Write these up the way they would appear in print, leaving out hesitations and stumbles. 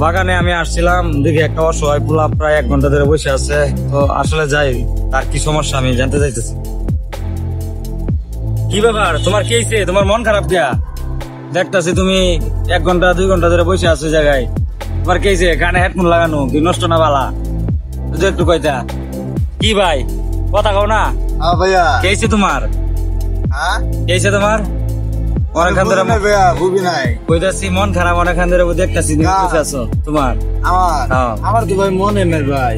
বাগানে আমি আসছিলাম, দেখি একটা অসহায় পোলা প্রায় 1 ঘন্টা ধরে বসে আছে। তো আসলে যাই, তার কি সমস্যা আমি জানতে চাইতেছি। কি ব্যাপার, তোমার কি হয়েছে? তোমার মন খারাপ দিয়া দেখতেছি, তুমি 1 ঘন্টা 2 ঘন্টা ধরে বসে আছো জায়গায়। তোমার কি হয়েছে? কানে হেডফোন লাগানো কি নষ্ট না বালা? বুঝো একটু কইতা। কি ভাই কথা কও না? ভাইয়া কি হয়েছে তোমার? কি হয়েছে তোমার? অনেকক্ষণ ধরে কইতাছি মন খারাপ, অনেকক্ষণ ধরে দেখতেছি তুমি বসে আছো। তোমার আমার তো ভাই মনে নাই ভাই।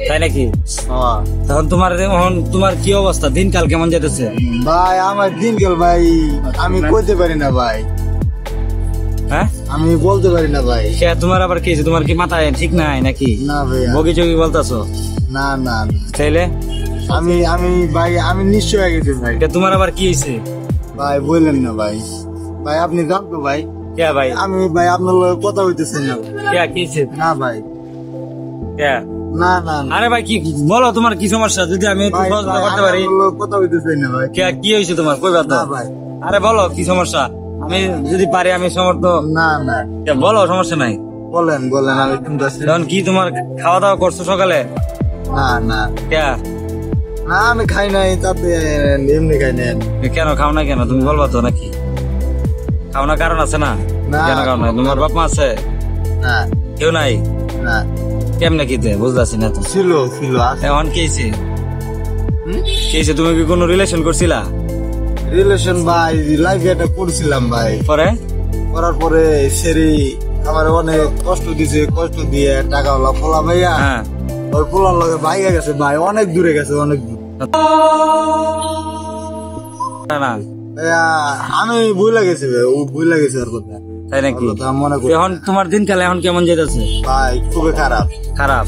তাই নাকি? তখন তোমার কি অবস্থা, দিনকাল কেমন যেতেছে? ভাই আমার দিনকাল ভাই আমি কইতে পারি না ভাই। হ্যাঁ আমি বলতে পারি না ভাই। তোমার আবার কি হয়েছে? তোমার কি মাথায় ঠিক নাই নাকি? না ভাই, বগি চগি বলতেছো? না না তাইলে আমি ভাই আমি নিশ্চয় হয়ে গেছি ভাই। তোমার আবার কি হয়েছে ভাই বললেন না ভাই। ভাই আপনি যান তো ভাই। কে ভাই? আমি ভাই আপনার লগে কথা হইতেছেন না। কি হয়েছে? না ভাই, কে? না না আরে ভাই কি বলো, তোমার কি সমস্যা? যদি আমি একটু সহযোগিতা করতে পারি। কথা হইতেছেন না ভাই। কি হয়েছে তোমার? কইবা তো ভাই। আরে বলো কি সমস্যা, আমি যদি পারি আমি সমর্থ। না না বলো, সমস্যা নাই। বলেন বলেন আমি শুনতেছি। তখন কি তোমার খাওয়া দাওয়া করছো সকালে? না না কে? না আমি খাই নাই, তাতে এমনি খাই নাই। কেন খাও না? কেন তুমি বলবা তো নাকি? খাও না কারণ আছে না? কেন খাও না? তোমার বাপ মা আছে? না কেউ নাই? না কেমনে কিতে বুঝতেছি না তো। ছিল ছিল এখন কি হয়েছে? তুমি কি কোনো রিলেশন করছিলা? রিলেশন ভাই লাইফে এটা করছিলাম ভাই। পরে করার পরে সেরি আমার অনেক কষ্ট দিছে, কষ্ট দিয়ে টাকা ওলা পোলা ভাইয়া। হ্যাঁ, ওই পোলার লগে ভাইয়া গেছে ভাই, অনেক দূরে গেছে, অনেক দূর। না না ভাইয়া আমি ভুলে গেছি ভাই, ও ভুলে গেছে ওর কথা। তাই নাকি? মনে করি এখন তোমার দিনকালে এখন কেমন যেতেছে? ভাই খুবই খারাপ। খারাপ?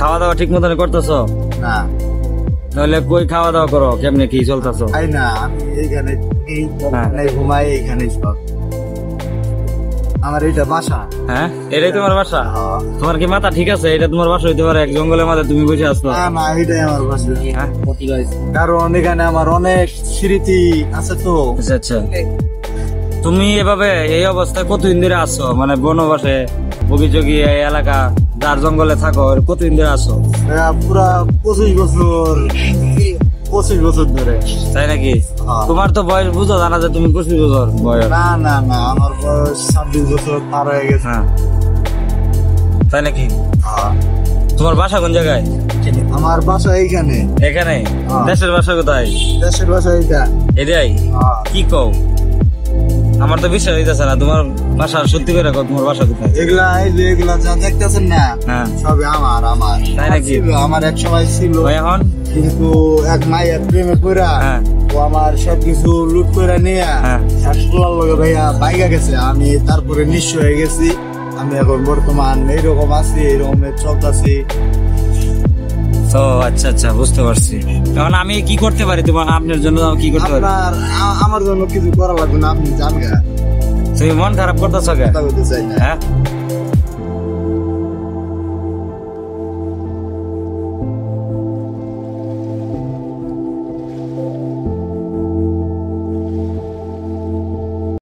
খাওয়া দাওয়া ঠিক মতন করতেছো? না নইলে কই খাওয়া দাওয়া করো? কেমনে কি চলতেছো? খাই না আমি, এইখানে ঘুমাই, এইখানে সব। আমার এইটা বাসা। হ্যাঁ, এটাই তোমার বাসা? তোমার কি মাথা ঠিক আছে? এটা তোমার বাসা হইতে পারে? এক জঙ্গলের মাঝে তুমি বসে আসছো। না না এটাই আমার বাসা। হ্যাঁ, কারণ এখানে আমার অনেক স্মৃতি আছে তো। আচ্ছা আচ্ছা। তুমি এভাবে এই অবস্থায় কতদিন ধরে আছো? মানে বনবাসে বগিচগি এই এলাকা যার জঙ্গলে থাকো, কতদিন ধরে আছো? পুরা 25 বছর ধরে। তাই নাকি? তোমার তো বয়স বুঝো জানা যে তুমি 25 বছর বয়স। না না না আমার বয়স 26 বছর পার হয়ে গেছে। হ্যাঁ, তাই নাকি? তোমার বাসা কোন জায়গায়? আমার বাসা এইখানে। এখানে? দেশের বাসা কোথায়? দেশের বাসা এইটা। এটাই? কি কও? আমার তো বিশ্বাস হইতেছে না। তোমার বাসা সত্যি করে কও, তোমার বাসা কোথায়? এগুলা এই যে এগুলা যা দেখতেছেন না, হ্যাঁ সবই আমার। তাই নাকি? আমার এক সময় ছিল, এখন কিন্তু এক মায়ের প্রেমে পড়া হ্যাঁ ও আমার সবকিছু লুট করে নিয়ে শাশুড়ার লগে ভাইয়া বাইগা গেছে। আমি তারপরে নিঃস্ব হয়ে গেছি। আমি এখন বর্তমান এইরকম আছি, এইরকম চলতেছি। তো আচ্ছা আচ্ছা, বুঝতে পারছি। এখন আমি কি করতে পারি তোমার, আপনার জন্য কি করতে পারি? আমার জন্য কিছু করা লাগবে না, আপনি জানগা। তুমি মন খারাপ করতেছো? কথা বলতে চাই না। হ্যাঁ